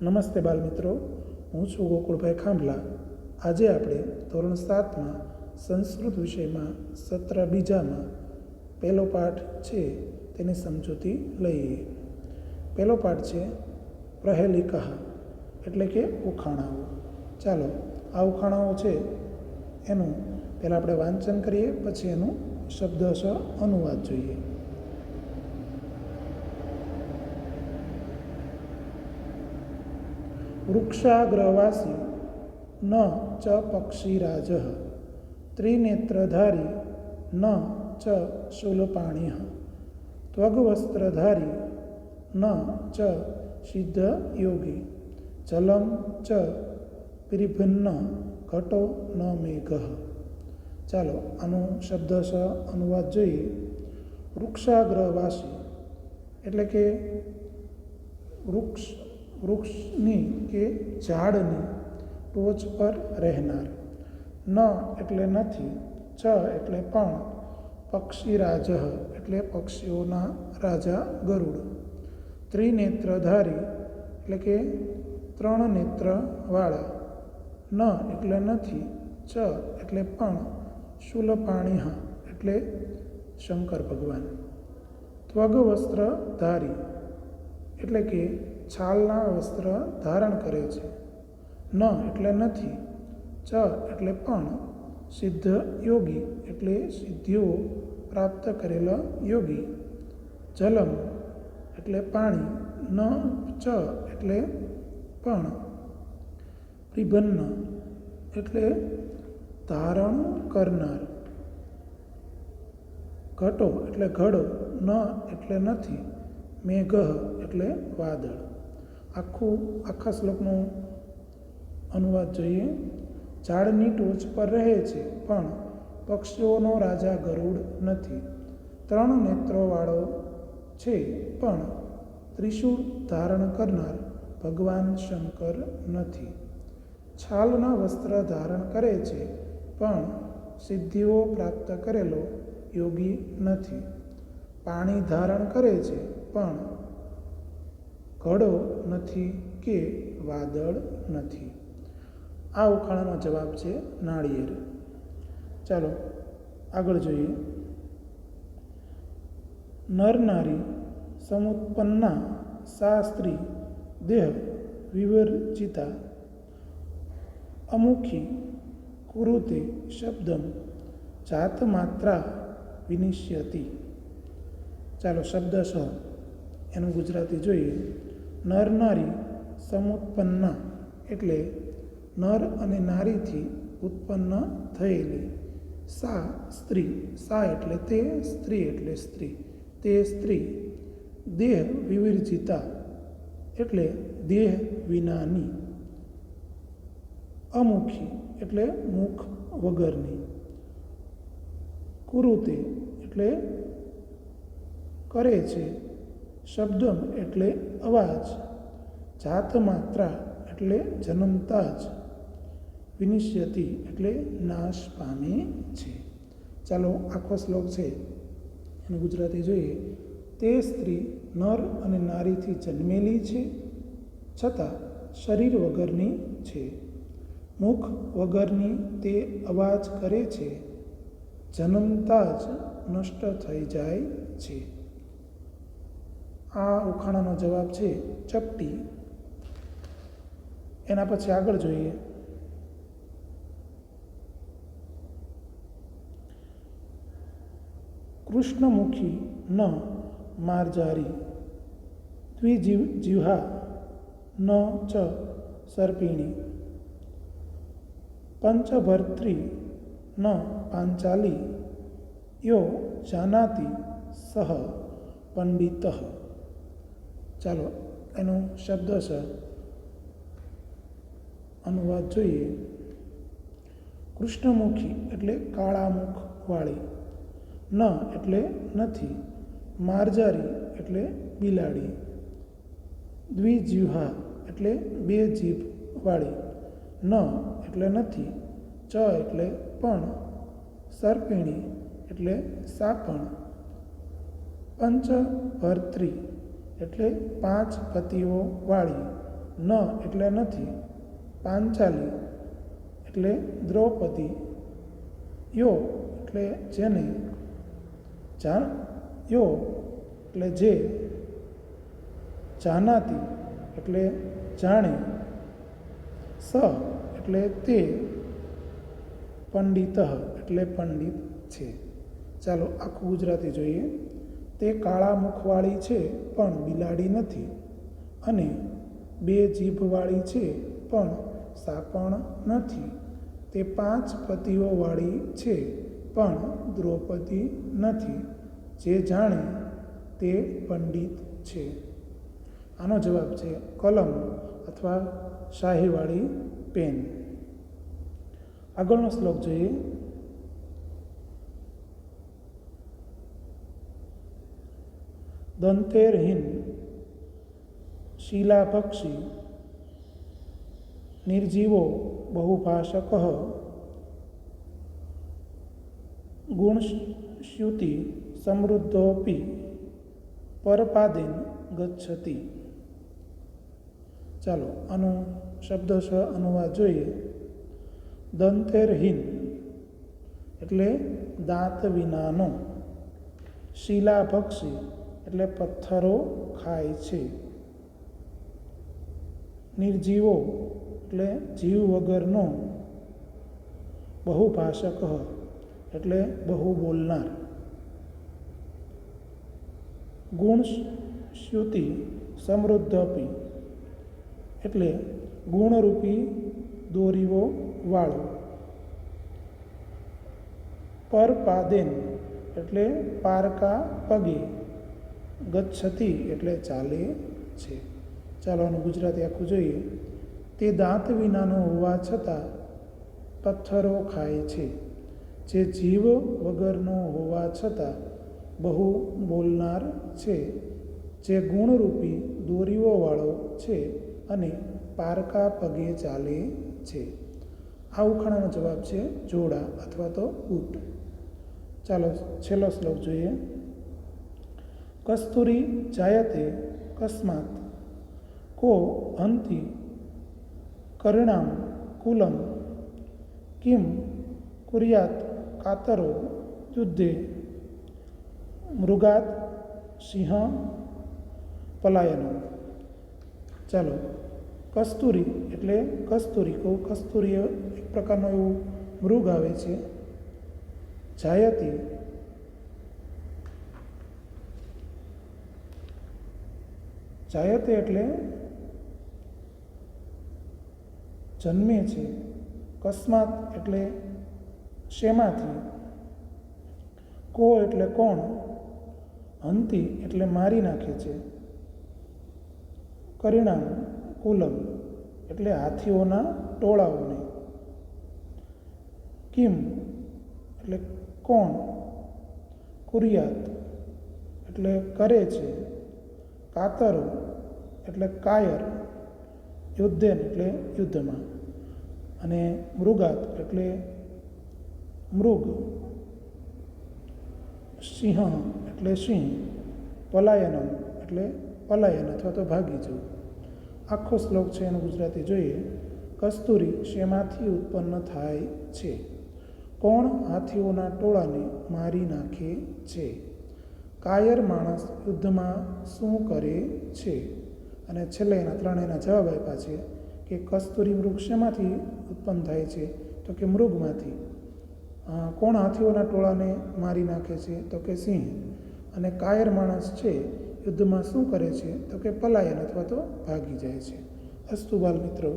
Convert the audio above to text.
નમસ્તે બાળમિત્રો, હું છું ગોકુળભાઈ ખાંભલા. આજે આપણે ધોરણ 7માં સંસ્કૃત વિષયમાં સત્ર બીજામાં પહેલો પાઠ છે તેની સમજૂતી લઈએ. પહેલો પાઠ છે પ્રહેલિકા, એટલે કે ઉખાણાઓ. ચાલો આ ઉખાણાઓ છે એનું પહેલાં આપણે વાંચન કરીએ, પછી એનું શબ્દશ અનુવાદ જોઈએ. વૃક્ષાગ્રવાસી ન ચ પક્ષીરાજ, ત્રિનેત્રધારી ન ચ શૂલપાણિ, ત્વગ્વસ્ત્રધારી ન ચ સિદ્ધયોગી, જલમ ચ પરિભન્ન ઘટો ન મેઘ. ચાલો આનું શબ્દશ અનુવાદ જોઈએ. વૃક્ષાગ્રવાસી એટલે કે વૃક્ષની કે ઝાડની ટોચ પર રહેનાર. ન એટલે નથી, ચ એટલે પણ, પક્ષીરાજ એટલે પક્ષીઓના રાજા ગરુડ, ત્રિનેત્રધારી એટલે કે 3 નેત્રવાળા, ન એટલે નથી, ચ એટલે પણ, શૂલપાણિ એટલે શંકર ભગવાન, ત્વગ્વસ્ત્રધારી એટલે કે છાલના વસ્ત્ર ધારણ કરે છે, ન એટલે નથી, ચ એટલે પણ, સિદ્ધ યોગી એટલે સિદ્ધિઓ પ્રાપ્ત કરેલા યોગી, જલમ એટલે પાણી, ન ચ એટલે પણ, પરિભન્ન એટલે ધારણ કરનાર, ઘટો એટલે ઘડો, ન એટલે નથી, મેઘ એટલે વાદળ. આખા શ્લોકનો અનુવાદ જોઈએ. ઝાડની ટોચ પર રહે છે પણ પક્ષીઓનો રાજા ગરુડ નથી, 3 નેત્રોવાળો છે પણ ત્રિશૂળ ધારણ કરનાર ભગવાન શંકર નથી, છાલના વસ્ત્ર ધારણ કરે છે પણ સિદ્ધિઓ પ્રાપ્ત કરેલો યોગી નથી, પાણી ધારણ કરે છે પણ ઘડો નથી કે વાદળ નથી. આ ઉખાણાનો જવાબ છે નાળિયેર. ચાલો આગળ જોઈએ. નર નારી સમુત્પન્ના સા સ્ત્રી દેહ વિવર્જિતા, અમુખી કુરુતે શબ્દમ જાતમાત્રા વિનિશ્યતિ. ચાલો શબ્દશ એનું ગુજરાતી જોઈએ. નર નારી સમુત્પન્ના એટલે નર અને નારીથી ઉત્પન્ન થયેલી, સા સ્ત્રી, સા એટલે તે, સ્ત્રી એટલે સ્ત્રી, તે સ્ત્રી, દેહ વિવર્જિતા એટલે દેહ વિનાની, અમુખી એટલે મુખ વગરની, કુરુતે એટલે કરે છે, શબ્દમ એટલે અવાજ, જાતમાત્રા એટલે જન્મતા જ, વિનિશ્યતિ એટલે નાશ પામે છે. ચાલો આખો શ્લોક છે એનું ગુજરાતી જોઈએ. તે સ્ત્રી નર અને નારીથી જન્મેલી છે છતાં શરીર વગરની છે, મુખ વગરની તે અવાજ કરે છે, જન્મતા જ નષ્ટ થઈ જાય છે. આ ઉખાણાનો જવાબ છે ચપટી. એના પછી આગળ જોઈએ. કૃષ્ણમુખી ન માર્જારી, દ્વિજીહ્વા ન ચ સર્પિણી, પંચભર્ત્રી ન પાંચાલી, યો જાનાતિ સહ પંડિત. ચાલો એનું શબ્દશ અનુવાદ જોઈએ. કૃષ્ણમુખી એટલે કાળા મુખ વાળી, ન એટલે નથી, માર્જારી એટલે બિલાડી, દ્વિજીહ્વા એટલે 2 જીભ વાળી, ન એટલે નથી, ચ એટલે પણ, સર્પિણી એટલે સાપણ, પંચભર્ત્રી એટલે 5 પતિઓ વાળી, ન એટલે નથી, પાંચાલી એટલે દ્રૌપદી, યો એટલે જેને, યો એટલે જે, જાનાતી એટલે જાણે, સ એટલે તે, પંડિત એટલે પંડિત છે. ચાલો આખું ગુજરાતી જોઈએ. તે કાળા મુખવાળી છે પણ બિલાડી નથી, અને 2 જીભવાળી છે પણ સાપણ નથી. તે 5 પતિઓવાળી છે પણ દ્રૌપદી નથી. જે જાણે તે પંડિત છે. આનો જવાબ છે કલમ અથવા શાહીવાળી પેન. આગળનો શ્લોક જોઈએ. દંતેરહીન શિલાભક્ષી નિર્જીવો બહુભાષક ગુણસ્યુતિ સમૃદ્ધોપી પરપાદેન ગચ્છતિ. ચાલો આનો શબ્દશ અનુવાદ જોઈએ. દંતેરહીન એટલે દાંત વિનાનો, શિલાભક્ષી એટલે પથ્થરો ખાય છે, નિર્જીવો એટલે જીવ વગરનો, બહુભાષક એટલે બહુ બોલનાર, ગુણસ્યુતિ સમૃદ્ધપી એટલે ગુણરૂપી દોરીઓ વાળો, પરપાદેન એટલે પારકા પગે, ગચ્છતિ એટલે ચાલે છે. ચાલો આનું ગુજરાતી આખું જોઈએ. તે દાંત વિનાનો હોવા છતાં પથ્થરો ખાય છે, જે જીવ વગરનો હોવા છતાં બહુ બોલનાર છે, જે ગુણરૂપી દોરીઓવાળો છે અને પારકા પગે ચાલે છે. આ ઉખાણાનો જવાબ છે જોડા અથવા તો ઊંટ. ચાલો છેલ્લો શ્લોક જોઈએ. કસ્તુરી જાયતે કસ્માત કો હંતિ કર્ણામ કુલમ કિમ કુર્યાત કાતરો યુદ્ધે મૃગાત સિંહ પલાયનો. ચાલો કસ્તુરી એટલે કસ્તુરી કહું. કસ્તુરી એક પ્રકારનો એવું મૃગ આવે છે. જાયતી જાયતે એટલે જન્મે છે. કસ્માત એટલે શેમાંથી, કો એટલે કોણ, હંતી એટલે મારી નાખે છે, પરિણામ કુલમ એટલે હાથીઓના ટોળાઓને, કિમ એટલે કોણ, કુર્યાત એટલે કરે છે, કાતરો એટલે કાયર, યુદ્ધેન એટલે યુદ્ધમાં, અને મૃગાત એટલે મૃગ, સિંહ એટલે સિંહ, પલાયનમ એટલે પલાયન અથવા તો ભાગી જવું. આખો શ્લોક છે એનું ગુજરાતી જોઈએ. કસ્તુરી શેમાંથી ઉત્પન્ન થાય છે, કોણ હાથીઓના ટોળાને મારી નાખે છે, કાયર માણસ યુદ્ધમાં શું કરે છે, અને છેલ્લે એના ત્રણેયના જવાબ આપ્યા છે કે કસ્તુરી મૃગ શેમાંથી ઉત્પન્ન થાય છે, તો કે મૃગમાંથી. કોણ હાથીઓના ટોળાને મારી નાખે છે, તો કે સિંહ. અને કાયર માણસ છે યુદ્ધમાં શું કરે છે, તો કે પલાયન અથવા તો ભાગી જાય છે. અસ્તુ બાલ મિત્રો.